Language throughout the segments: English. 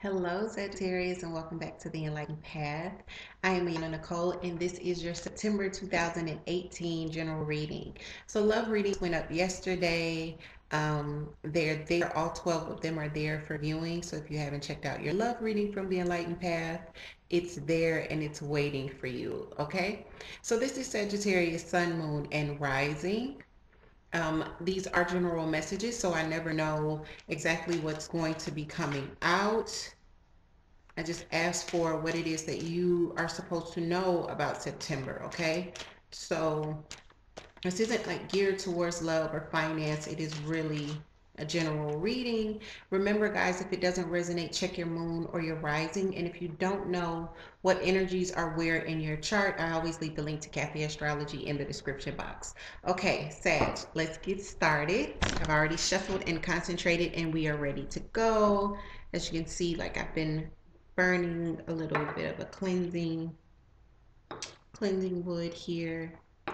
Hello, Sagittarius, and welcome back to the Enlightened Path. I am Yana Nicole, and this is your September 2018 general reading. So, love readings went up yesterday. They're there. All 12 of them are there for viewing. So, if you haven't checked out your love reading from the Enlightened Path, it's there and it's waiting for you. Okay. So, this is Sagittarius, Sun, Moon, and Rising. These are general messages, so I never know exactly what's going to be coming out. I just ask for what it is that you are supposed to know about September, okay? So this isn't like geared towards love or finance. It is really a general reading. Remember, guys, if it doesn't resonate, check your moon or your rising. And if you don't know what energies are where in your chart, I always leave the link to Café Astrology in the description box. Okay, Sag, let's get started. I've already shuffled and concentrated, and we are ready to go. As you can see, like I've been burning a little bit of a cleansing wood here. I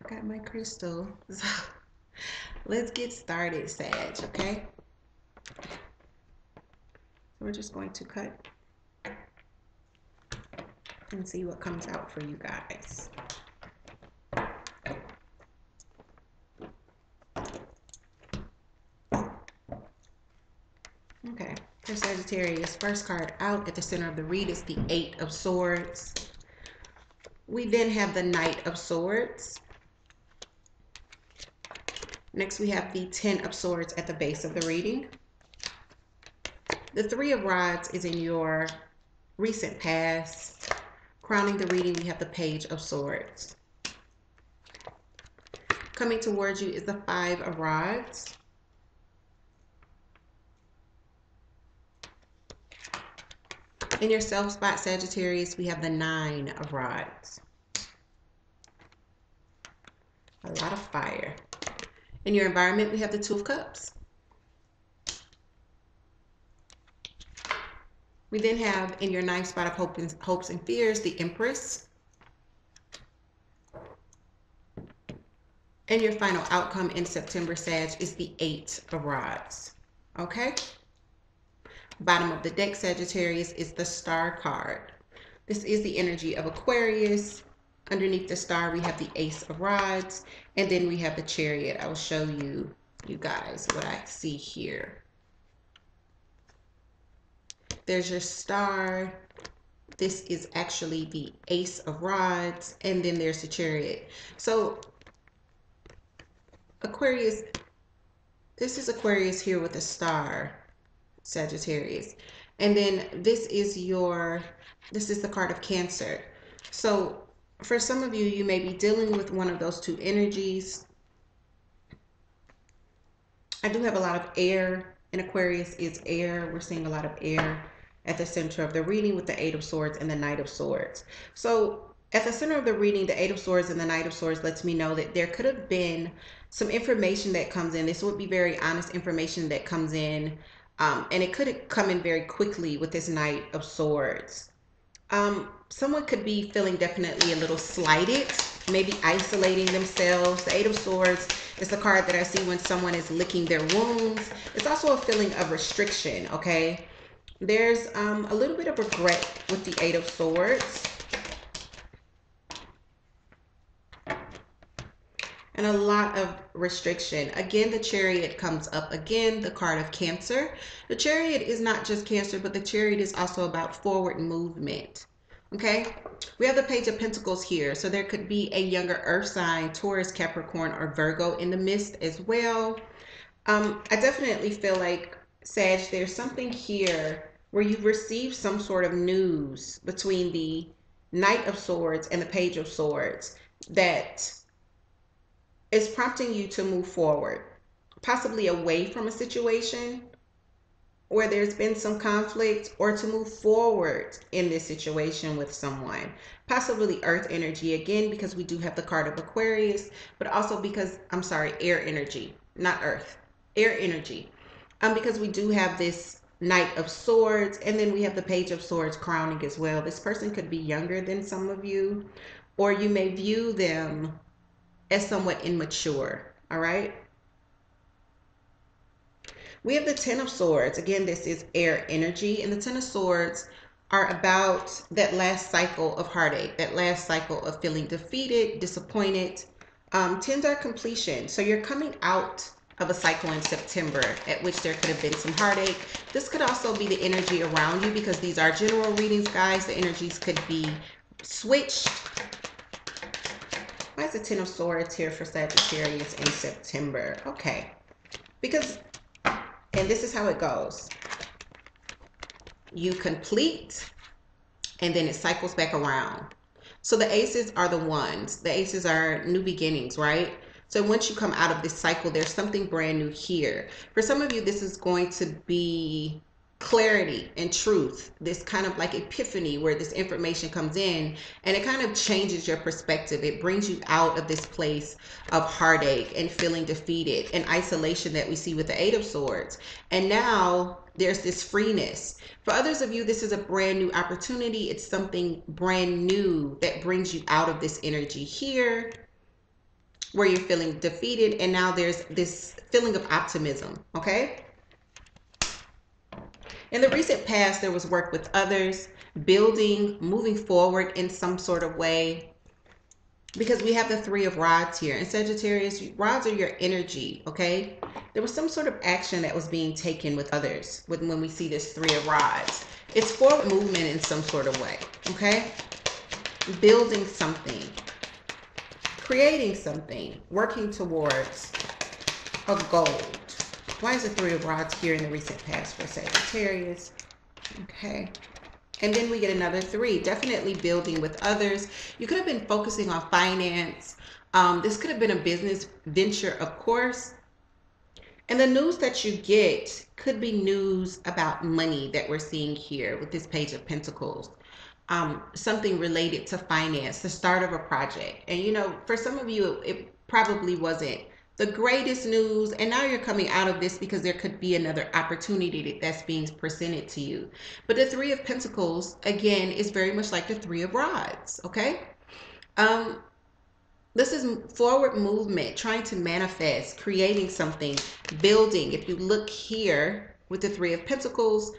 got my crystal. So let's get started, Sag, okay? So we're just going to cut and see what comes out for you guys. Okay, for Sagittarius, first card out at the center of the read is the Eight of Swords. We then have the Knight of Swords. Next, we have the Ten of Swords at the base of the reading. The Three of Rods is in your recent past. Crowning the reading, we have the Page of Swords. Coming towards you is the Five of Rods. In your self spot, Sagittarius, we have the Nine of Rods. A lot of fire. In your environment, we have the Two of Cups. We then have in your ninth spot of hopes and fears, the Empress. And your final outcome in September, Sag, is the Eight of Rods. Okay? Bottom of the deck, Sagittarius, is the Star card. This is the energy of Aquarius. Underneath the star, we have the Ace of Rods. And then we have the Chariot. I will show you guys what I see here. There's your star. This is actually the Ace of Rods. And then there's the Chariot. So Aquarius, this is Aquarius here with a star, Sagittarius. And then this is the card of Cancer. So for some of you, you may be dealing with one of those two energies. I do have a lot of air, and Aquarius is air. We're seeing a lot of air at the center of the reading with the Eight of Swords and the Knight of Swords. So at the center of the reading, the Eight of Swords and the Knight of Swords lets me know that there could have been some information that comes in. This would be very honest information that comes in, and it could come in very quickly with this Knight of Swords. Someone could be feeling definitely a little slighted, maybe isolating themselves. The Eight of Swords is the card that I see when someone is licking their wounds. It's also a feeling of restriction, okay? There's a little bit of regret with the Eight of Swords. And a lot of restriction. Again, the Chariot comes up again, the card of Cancer. The Chariot is not just Cancer, but the Chariot is also about forward movement. Okay, we have the Page of Pentacles here. So there could be a younger earth sign, Taurus, Capricorn, or Virgo in the midst as well. I definitely feel like, Sag, there's something here where you've received some sort of news between the Knight of Swords and the Page of Swords that is prompting you to move forward, possibly away from a situation where there's been some conflict, or to move forward in this situation with someone. Possibly earth energy again, because we do have the card of Aquarius, but also because, I'm sorry, air energy, not earth, air energy. Because we do have this Knight of Swords, and then we have the Page of Swords crowning as well. This person could be younger than some of you, or you may view them as somewhat immature, all right? We have the Ten of Swords. Again, this is air energy, and the Ten of Swords are about that last cycle of heartache, that last cycle of feeling defeated, disappointed. Tens are completion. So you're coming out of a cycle in September at which there could have been some heartache. This could also be the energy around you because these are general readings, guys. The energies could be switched. Why is the Ten of Swords here for Sagittarius in September? Okay. Because, and this is how it goes. You complete, and then it cycles back around. So the aces are the ones. The aces are new beginnings, right? So once you come out of this cycle, there's something brand new here. For some of you, this is going to be clarity and truth, this kind of like epiphany where this information comes in and it kind of changes your perspective. It brings you out of this place of heartache and feeling defeated and isolation that we see with the Eight of Swords. And now there's this freeness. For others of you, this is a brand new opportunity. It's something brand new that brings you out of this energy here where you're feeling defeated. And now there's this feeling of optimism, okay? In the recent past, there was work with others, building, moving forward in some sort of way. Because we have the Three of Rods here. And Sagittarius, rods are your energy, okay? There was some sort of action that was being taken with others when we see this Three of Rods. It's forward movement in some sort of way, okay? Building something, creating something, working towards a goal. Why is the Three of Rods here in the recent past for Sagittarius? Okay. And then we get another three, definitely building with others. You could have been focusing on finance. This could have been a business venture, of course. And the news that you get could be news about money that we're seeing here with this Page of Pentacles. Something related to finance, the start of a project. And you know, for some of you, it probably wasn't the greatest news, and now you're coming out of this because there could be another opportunity that's being presented to you. But the Three of Pentacles, again, is very much like the Three of Rods, okay? This is forward movement, trying to manifest, creating something, building. If you look here with the Three of Pentacles,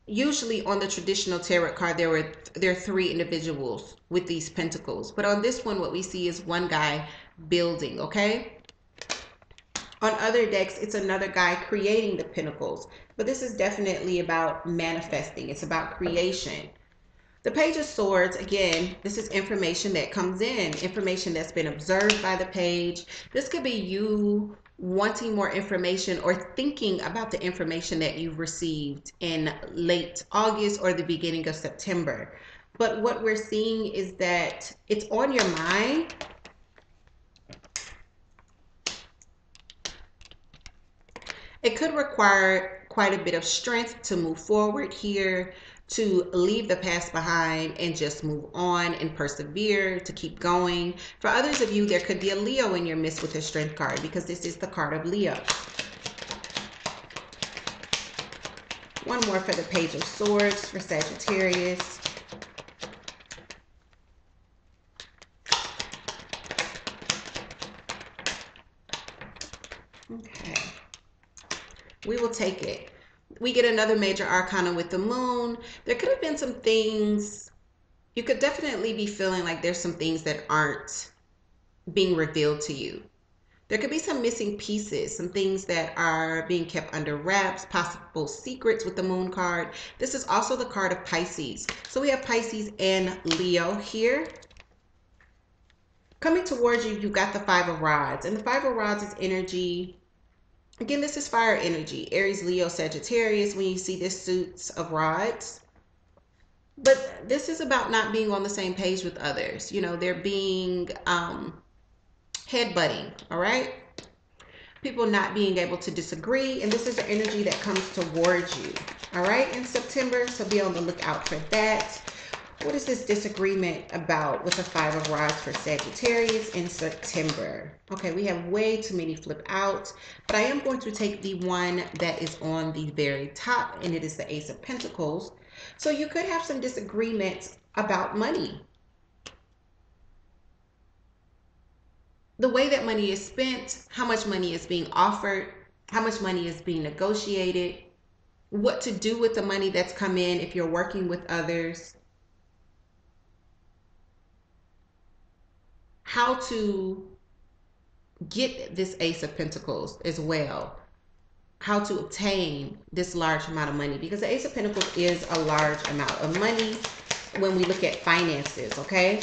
usually on the traditional tarot card, there are three individuals with these pentacles. But on this one, what we see is one guy building, okay? On other decks, it's another guy creating the pentacles. But this is definitely about manifesting. It's about creation. The Page of Swords, again, this is information that comes in, information that's been observed by the page. This could be you wanting more information or thinking about the information that you've received in late August or the beginning of September. But what we're seeing is that it's on your mind. It could require quite a bit of strength to move forward here, to leave the past behind and just move on and persevere, to keep going. For others of you, there could be a Leo in your midst with the Strength card because this is the card of Leo. One more for the Page of Swords for Sagittarius. Okay. We will take it. We get another major arcana with the moon. There could have been some things. You could definitely be feeling like there's some things that aren't being revealed to you. There could be some missing pieces, some things that are being kept under wraps, possible secrets with the moon card. This is also the card of Pisces. So we have Pisces and Leo here. Coming towards you, you've got the Five of Rods. And the Five of Rods is energy. Again, this is fire energy, Aries, Leo, Sagittarius, when you see this suits of rods. But this is about not being on the same page with others. You know, they're being headbutting, all right? People not being able to disagree. And this is the energy that comes towards you, all right, in September. So be on the lookout for that. What is this disagreement about with the Five of Rods for Sagittarius in September? Okay, we have way too many flip out, but I am going to take the one that is on the very top, and it is the Ace of Pentacles. So you could have some disagreements about money. The way that money is spent, how much money is being offered, how much money is being negotiated, what to do with the money that's come in if you're working with others, how to get this Ace of Pentacles as well, how to obtain this large amount of money, because the Ace of Pentacles is a large amount of money when we look at finances, okay?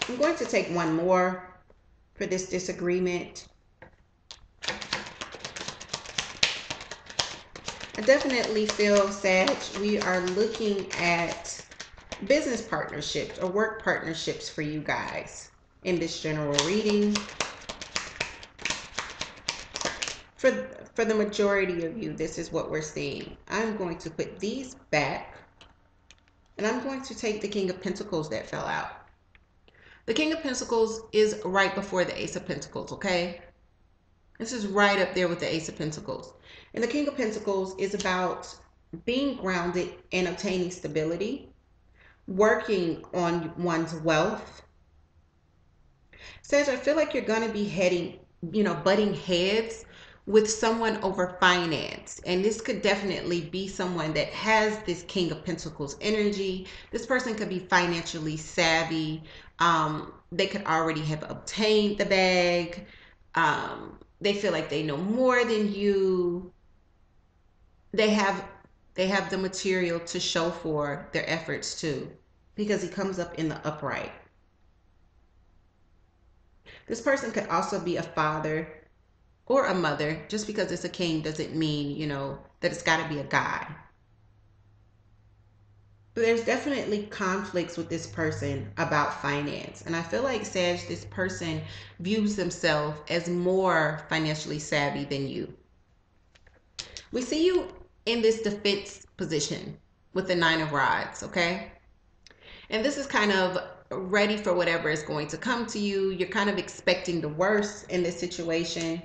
I'm going to take one more for this disagreement. I definitely feel, Sag, we are looking at business partnerships or work partnerships for you guys in this general reading. For the majority of you, this is what we're seeing. I'm going to put these back, and I'm going to take the King of Pentacles that fell out. The King of Pentacles is right before the Ace of Pentacles, okay? This is right up there with the Ace of Pentacles. And the King of Pentacles is about being grounded and obtaining stability, working on one's wealth. Sag, I feel like you're going to be heading, butting heads with someone over finance. And this could definitely be someone that has this King of Pentacles energy. This person could be financially savvy. They could already have obtained the bag. They feel like they know more than you. They have the material to show for their efforts too, because he comes up in the upright. This person could also be a father or a mother. Just because it's a king doesn't mean, that it's got to be a guy. But there's definitely conflicts with this person about finance. And I feel like, Sag, this person views themselves as more financially savvy than you. We see you in this defense position with the Nine of Rods, okay? And this is kind of ready for whatever is going to come to you. You're kind of expecting the worst in this situation.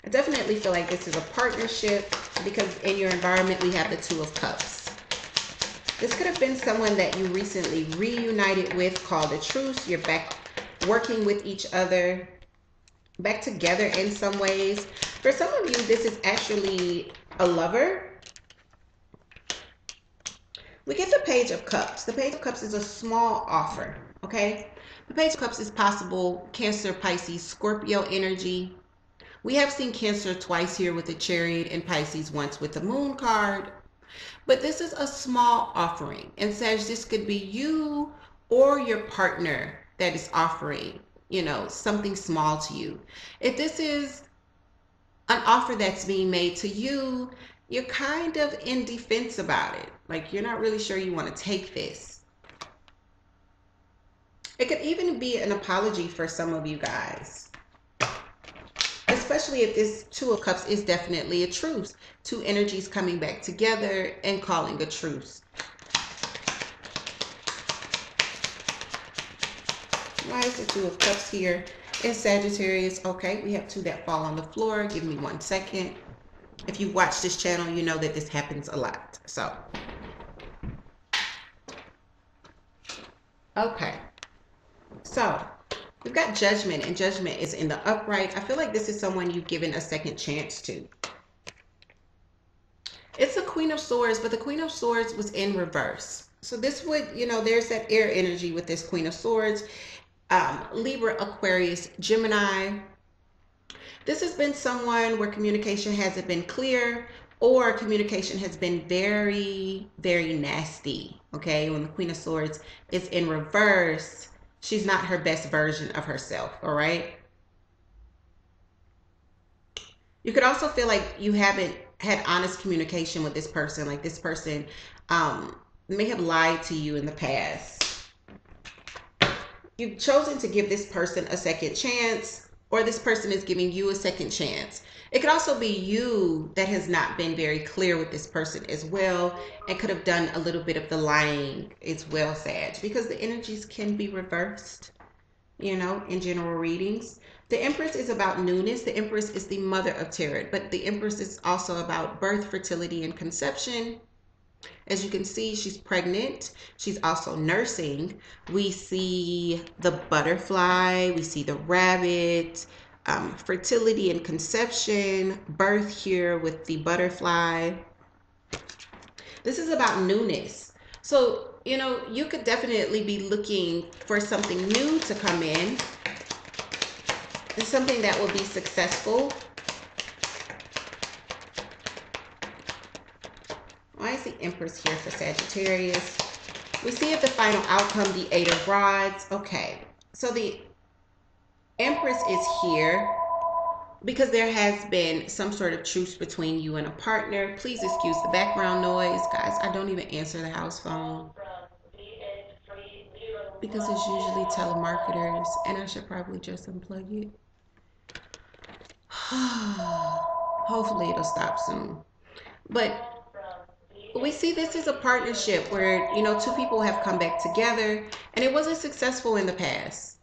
I definitely feel like this is a partnership, because in your environment we have the Two of Cups. This could have been someone that you recently reunited with, called a truce. You're back working with each other, back together in some ways. For some of you, this is actually a lover. We get the Page of Cups. The Page of Cups is a small offer, okay? The Page of Cups is possible Cancer, Pisces, Scorpio energy. We have seen Cancer twice here with the Chariot, and Pisces once with the Moon card. But this is a small offering. And Sag, this could be you or your partner that is offering, something small to you. If this is an offer that's being made to you, you're kind of in defense about it. Like, you're not really sure you want to take this. It could even be an apology for some of you guys. Especially if this Two of Cups is definitely a truce. Two energies coming back together and calling a truce. Why is the Two of Cups here in Sagittarius? Okay, we have two that fall on the floor. Give me 1 second. If you watch this channel, you know that this happens a lot. So, okay. So, we've got Judgment, and Judgment is in the upright. I feel like this is someone you've given a second chance to. It's a Queen of Swords, but the Queen of Swords was in reverse. So this would, there's that air energy with this Queen of Swords. Libra, Aquarius, Gemini. This has been someone where communication hasn't been clear, or communication has been very, very nasty. Okay, when the Queen of Swords is in reverse, she's not her best version of herself, all right? You could also feel like you haven't had honest communication with this person. Like, this person may have lied to you in the past. You've chosen to give this person a second chance, or this person is giving you a second chance. It could also be you that has not been very clear with this person as well, and could have done a little bit of the lying as well, Sag, because the energies can be reversed, in general readings. The Empress is about newness. The Empress is the mother of tarot, but the Empress is also about birth, fertility, and conception. As you can see, she's pregnant. She's also nursing. We see the butterfly. We see the rabbit. fertility and conception, birth here with the butterfly. This is about newness. So, you know, you could definitely be looking for something new to come in. It's something that will be successful. Why is the Empress here for Sagittarius? We see at the final outcome, the Eight of Rods. Okay, so the Empress is here because there has been some sort of truce between you and a partner. Please excuse the background noise. Guys, I don't even answer the house phone because it's usually telemarketers, and I should probably just unplug it. Hopefully it'll stop soon. But we see this is a partnership where, you know, two people have come back together and it wasn't successful in the past.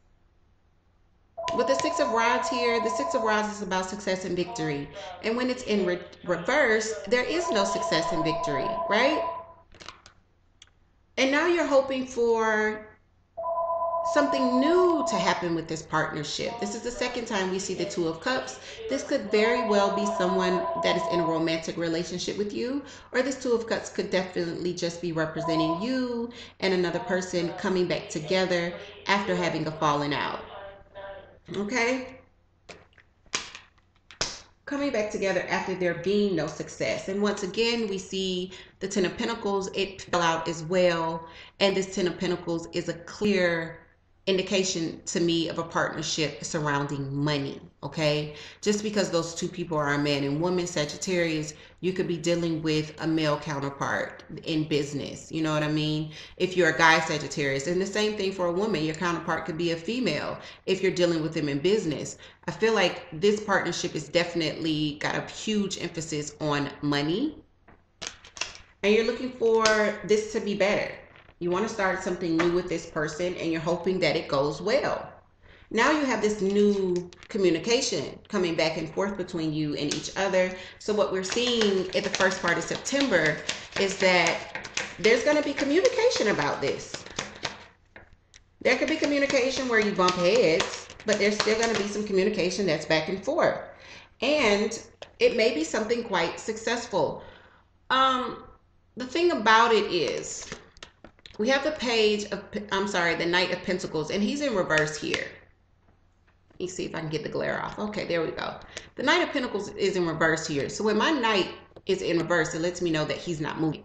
With the Six of Rods here, the Six of Rods is about success and victory. And when it's in reverse, there is no success and victory, right? And now you're hoping for something new to happen with this partnership. This is the second time we see the Two of Cups. This could very well be someone that is in a romantic relationship with you, or this Two of Cups could definitely just be representing you and another person coming back together after having a falling out. Okay? Coming back together after there being no success. And once again, we see the Ten of Pentacles. It fell out as well. And this Ten of Pentacles is a clear indication to me of a partnership surrounding money. Okay, just because those two people are a man and woman, Sagittarius, you could be dealing with a male counterpart in business. You know what I mean? If you're a guy, Sagittarius, and the same thing for a woman, your counterpart could be a female if you're dealing with them in business. I feel like this partnership is definitely got a huge emphasis on money, and you're looking for this to be better. You want to start something new with this person and you're hoping that it goes well. Now you have this new communication coming back and forth between you and each other. So what we're seeing in the first part of September is that there's going to be communication about this. There could be communication where you bump heads, but there's still going to be some communication that's back and forth. And it may be something quite successful. The thing about it is, we have the page of, the Knight of Pentacles, and he's in reverse here. Let me see if I can get the glare off. Okay, there we go. The Knight of Pentacles is in reverse here. So when my Knight is in reverse, it lets me know that he's not moving.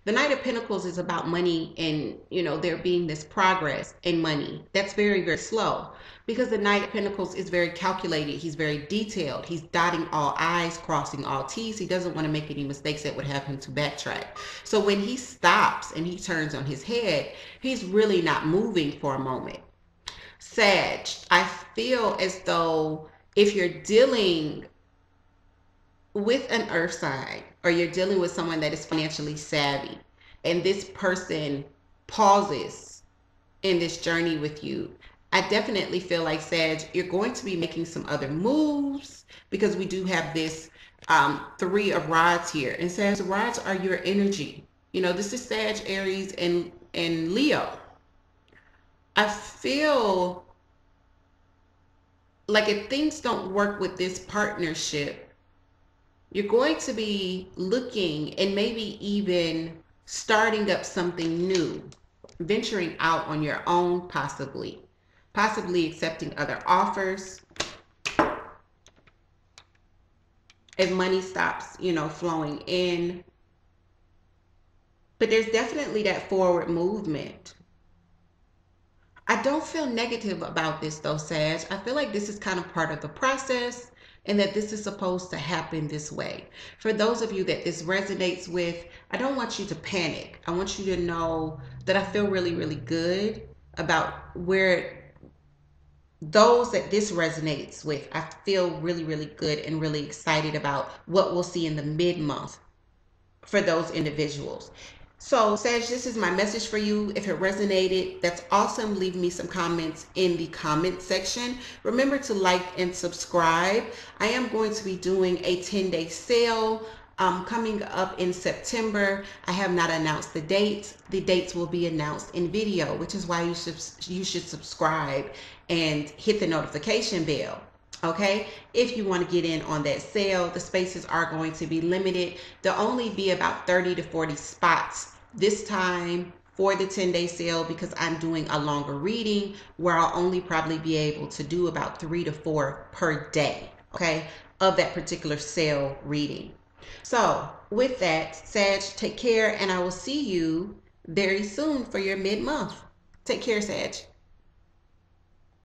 The Knight of Pentacles is about money and, you know, there being this progress in money. That's very, very slow because the Knight of Pentacles is very calculated. He's very detailed. He's dotting all I's, crossing all T's. He doesn't want to make any mistakes that would have him to backtrack. So when he stops and he turns on his head, he's really not moving for a moment. Sag, I feel as though if you're dealing with an earth sign or you're dealing with someone that is financially savvy and this person pauses in this journey with you, I definitely feel like, Sag, you're going to be making some other moves because we do have this Three of Rods here. And Sag, the rods are your energy. You know, this is Sag, Aries, and Leo. I feel like if things don't work with this partnership, you're going to be looking and maybe even starting up something new, venturing out on your own, possibly accepting other offers. If money stops, you know, flowing in. But there's definitely that forward movement. I don't feel negative about this though, Sag. I feel like this is kind of part of the process and that this is supposed to happen this way. For those of you that this resonates with, I don't want you to panic. I want you to know that I feel really, really good about where those that this resonates with. I feel really, really good and really excited about what we'll see in the mid-month for those individuals. So, Sag, this is my message for you. If it resonated, that's awesome. Leave me some comments in the comment section. Remember to like and subscribe. I am going to be doing a 10-day sale coming up in September. I have not announced the dates. The dates will be announced in video, which is why you should subscribe and hit the notification bell. Okay, if you want to get in on that sale, the spaces are going to be limited. There'll only be about 30 to 40 spots this time for the 10-day sale because I'm doing a longer reading where I'll only probably be able to do about 3 to 4 per day, okay, of that particular sale reading. So with that, Sag, take care, and I will see you very soon for your mid-month. Take care, Sag.